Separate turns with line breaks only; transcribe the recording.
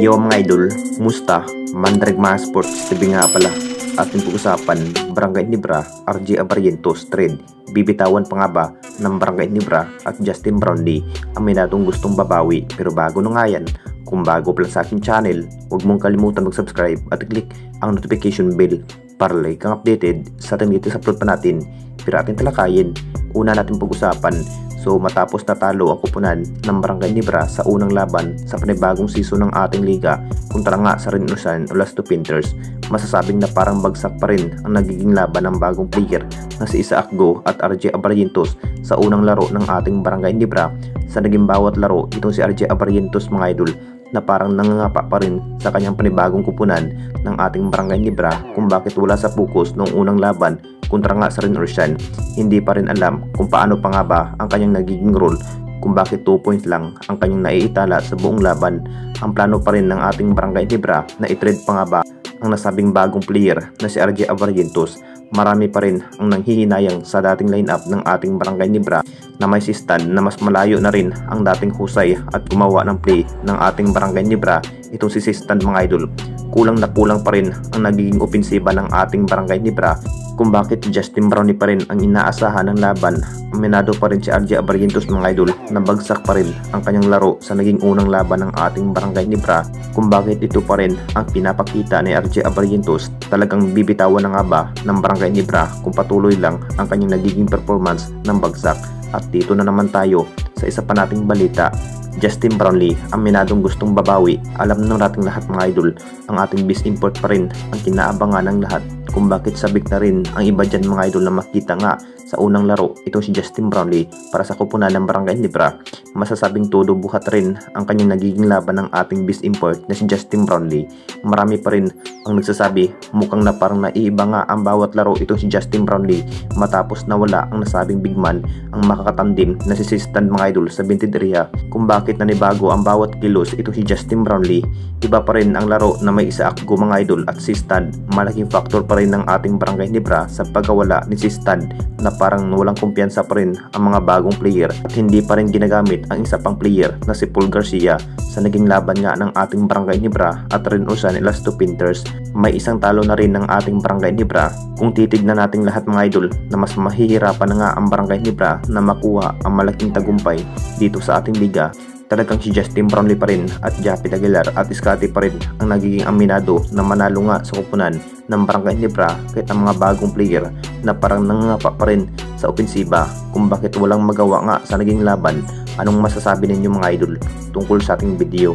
Yo mga idol, musta? Mandrag mga sports TV nga pala. Ating pag-usapan, Barangay Nibra, RJ Abarrientos trade. Bibitawan pa nga ba ng Barangay Nibra at Justin Brownlee ang may natong gustong babawi? Pero bago na nga yan, kung bago pa lang sa aking channel, huwag mong kalimutan mag-subscribe at click ang notification bell para like kang updated sa ating latest upload pa natin. Pero ating talakayin, una natin pag-usapan. So matapos natalo ang kupunan ng Barangay Nibra sa unang laban sa panibagong season ng ating liga kontra nga sa Rinnusan o Las Panthers, masasabing na parang bagsak pa rin ang nagiging laban ng bagong player na si Isaac Go at RJ Abarrientos sa unang laro ng ating Barangay Nibra. Sa naging bawat laro, itong si RJ Abarrientos mga idol na parang nangangapa pa rin sa kanyang panibagong kupunan ng ating Barangay Nibra kung bakit wala sa focus noong unang laban kontra nga sa Rinnusan. Hindi pa rin alam kung paano pa nga ba ang kanyang nagiging role, kung bakit 2 points lang ang kanyang naiitala sa buong laban. Ang plano pa rin ng ating Barangay Nibra na i-trade pa nga ba ang nasabing bagong player na si RJ Abarrientos. Marami pa rin ang nanghihinayang sa dating lineup ng ating Barangay Nibra na may si Stan na mas malayo na rin ang dating husay at gumawa ng play ng ating Barangay Nibra. Itong si Stan mga idol, kulang na kulang pa rin ang nagiging opensiba ng ating Barangay Nibra kung bakit Justin Brownlee pa rin ang inaasahan ng laban. Aminado pa rin si RJ Abarrientos mga idol na bagsak pa rin ang kanyang laro sa naging unang laban ng ating Barangay Nibra, kung bakit ito pa rin ang pinapakita ni RJ Abarrientos. Talagang bibitawan na nga ba ng Barangay Nibra kung patuloy lang ang kanyang nagiging performance ng bagsak? At dito na naman tayo sa isa pa nating balita. Justin Brownlee, ang minadong gustong babawi. Alam na nating lahat mga idol, ang ating best import pa rin ang kinaabangan ng lahat, kung bakit sabik na rin ang iba dyan mga idol na makita nga sa unang laro itong si Justin Brownlee para sa kupunan ng Barangay Nibra. Masasabing todo buhat rin ang kanyang nagiging laban ng ating best import na si Justin Brownlee. Marami pa rin ang nagsasabi mukhang na parang naiiba nga ang bawat laro itong si Justin Brownlee matapos nawala ang nasabing big man ang makakatandim na si Stan mga idol sa 20 area. Kung bakit nanibago ang bawat kilos itong si Justin Brownlee, iba pa rin ang laro na may Isaac Go mga idol at si Stan. Malaking factor pa rin ng ating Barangay Nibra sa pagkawala ni si Stan na parang walang kumpiyansa pa rin ang mga bagong player at hindi pa rin ginagamit ang isa pang player na si Paul Garcia sa naging laban nga ng ating Barangay Nibra at Rinnusan Las Panthers. May isang talo na rin ng ating Barangay Nibra. Kung titignan natin lahat mga idol na mas mahihirapan na nga ang Barangay Nibra na makuha ang malaking tagumpay dito sa ating liga, talagang si Justin Brownlee pa rin at Japit Aguilar at Scotty pa rin ang nagiging aminado na manalo nga sa kupunan ng Barangay Nibra kahit ang mga bagong player na parang nangangapa pa rin sa opensiba, kung bakit walang magawa nga sa naging laban. Anong masasabi ninyo mga idol tungkol sa ating video?